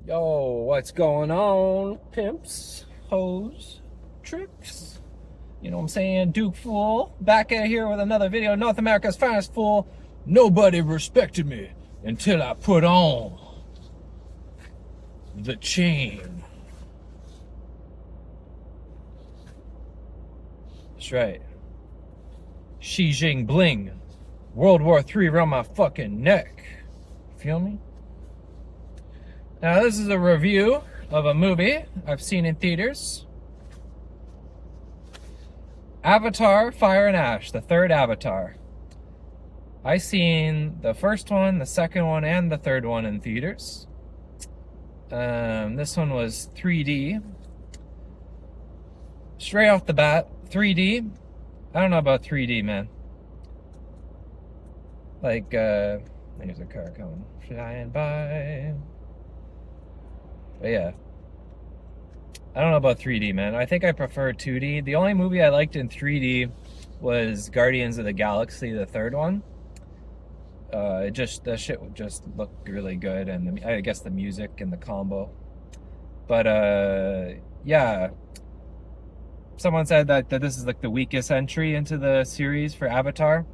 Yo, what's going on, pimps, hoes, tricks? You know what I'm saying? Duke Fool, back at here with another video. North America's finest fool. Nobody respected me until I put on the chain. That's right. Xi Jing Bling. World War III around my fucking neck. Feel me? Now, this is a review of a movie I've seen in theaters. Avatar, Fire and Ash, the third Avatar. I seen the first one, the second one, and the third one in theaters. This one was 3D. Straight off the bat, 3D. I don't know about 3D, man. Like, there's a car coming, flying by. But yeah, I don't know about 3D, man. I think I prefer 2D. The only movie I liked in 3D was Guardians of the Galaxy, the third one. The shit just looked really good, and I guess the music and the combo. But yeah, someone said that this is like the weakest entry into the series for Avatar.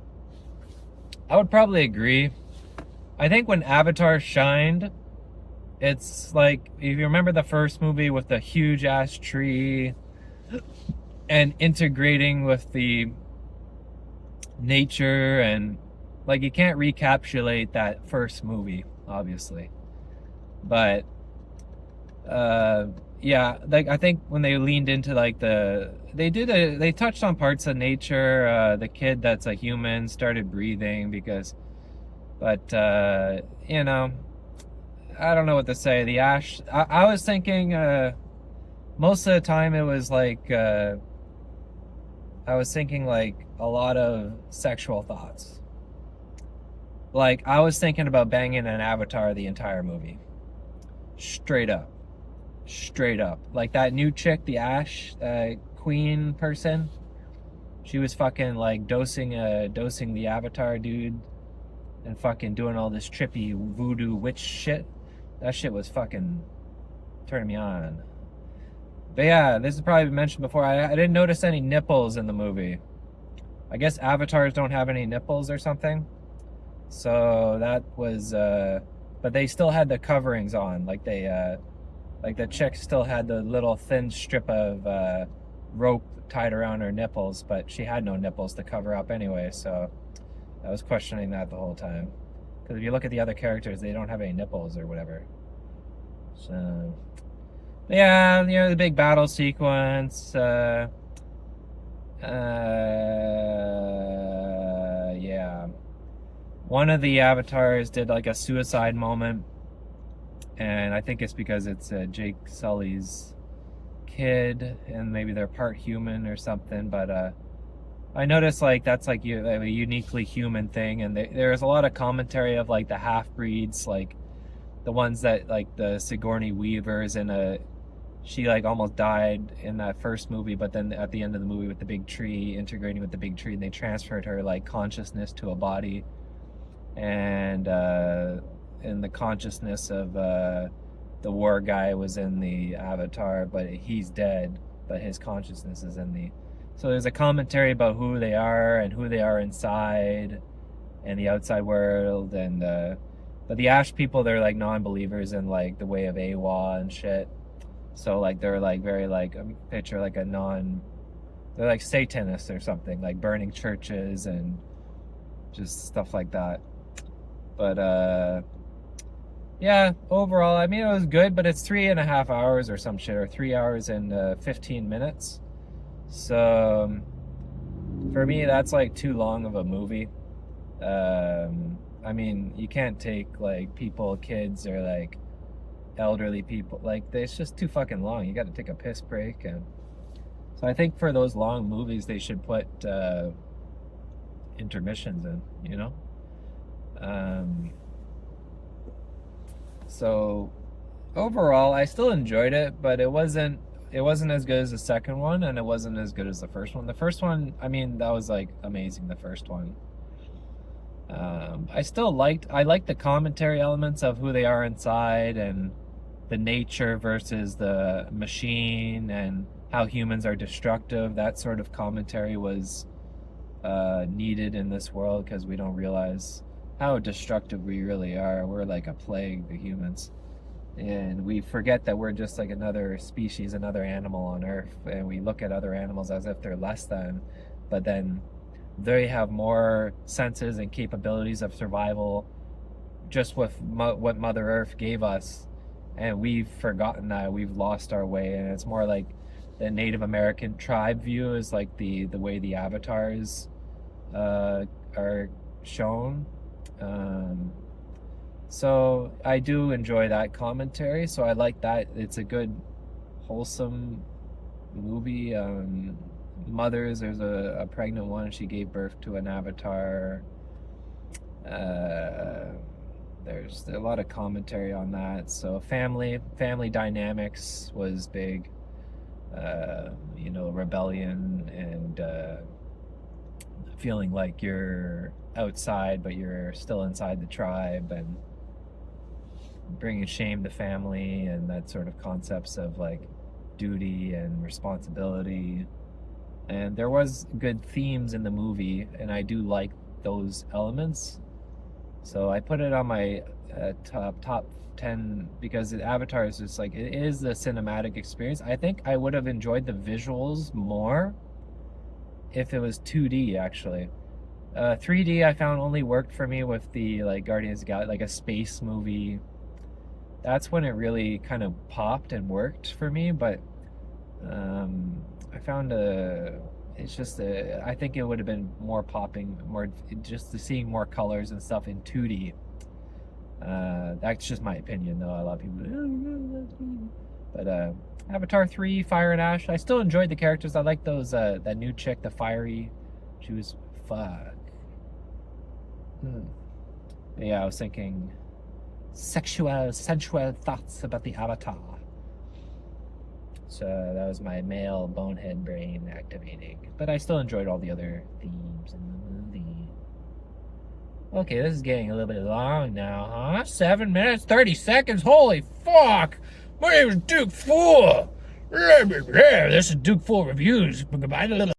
I would probably agree. I think when Avatar shined, it's like, if you remember the first movie with the huge ass tree and integrating with the nature, and like, you can't recapitulate that first movie, obviously. But yeah, like, I think when they leaned into like they touched on parts of nature. The kid that's a human started breathing but you know, I don't know what to say. The Ash, I was thinking, most of the time it was like, I was thinking like a lot of sexual thoughts. Like, I was thinking about banging an Avatar the entire movie. Straight up. Straight up. Like, that new chick, the Ash, queen person, she was fucking like dosing the Avatar dude and fucking doing all this trippy voodoo witch shit. That shit was fucking turning me on. But yeah, this is probably mentioned before. I didn't notice any nipples in the movie. I guess avatars don't have any nipples or something. So that was, but they still had the coverings on. Like like the chick still had the little thin strip of rope tied around her nipples, but she had no nipples to cover up anyway. So I was questioning that the whole time. Because if you look at the other characters, they don't have any nipples or whatever. So, yeah, you know, the big battle sequence. Yeah. One of the avatars did like a suicide moment. And I think it's because it's Jake Sully's kid, and maybe they're part human or something. But I noticed like that's like a uniquely human thing, and there's a lot of commentary of like the half-breeds, like the ones that like the Sigourney Weavers, and she like almost died in that first movie, but then at the end of the movie with the big tree, integrating with the big tree, and they transferred her like consciousness to a body, and the consciousness of the war guy was in the Avatar, but he's dead, but his consciousness is in the. So there's a commentary about who they are and who they are inside and the outside world, and but the Ash people, they're like non-believers in like the way of Awa and shit. So like they're like very like, picture like they're like Satanists or something, like burning churches and just stuff like that. But yeah, overall, I mean, it was good, but it's 3.5 hours or some shit, or 3 hours and 15 minutes. So for me, that's like too long of a movie. I mean, you can't take like kids, or like elderly people. Like, it's just too fucking long. You got to take a piss break, and so I think for those long movies, they should put intermissions in. You know. So overall, I still enjoyed it, but it wasn't as good as the second one, and it wasn't as good as the first one. The first one, I mean, that was like amazing, the first one. I liked the commentary elements of who they are inside, and the nature versus the machine, and how humans are destructive. That sort of commentary was needed in this world, because we don't realize how destructive we really are. We're like a plague, the humans. And we forget that we're just like another species, another animal on Earth, and we look at other animals as if they're less than, but then they have more senses and capabilities of survival just with what Mother Earth gave us, and we've forgotten that. We've lost our way, and it's more like the Native American tribe view is like the way the avatars are shown. So I do enjoy that commentary, so I like that. It's a good, wholesome movie. Mothers, there's a pregnant one, she gave birth to an avatar. There's a lot of commentary on that. So family dynamics was big. Rebellion and feeling like you're outside but you're still inside the tribe, and bringing shame to family, and that sort of concepts of like duty and responsibility. And there was good themes in the movie, and I do like those elements. So I put it on my top 10 because Avatar is just like, it is the cinematic experience. I think I would have enjoyed the visuals more if it was 2D actually. 3D I found only worked for me with the like Guardians of the Galaxy, like a space movie. That's when it really kind of popped and worked for me. But I found it's just I think it would have been more popping, more just seeing more colors and stuff in 2D. That's just my opinion, though. A lot of people, but Avatar 3, Fire and Ash. I still enjoyed the characters. I like those. That new chick, the fiery. She was fuck. Yeah, I was thinking sensual thoughts about the Avatar. So that was my male bonehead brain activating. But I still enjoyed all the other themes in the movie. Okay, this is getting a little bit long now, huh? 7 minutes, 30 seconds? Holy fuck! My name is Duke Fool! This is Duke Fool Reviews. Goodbye, little.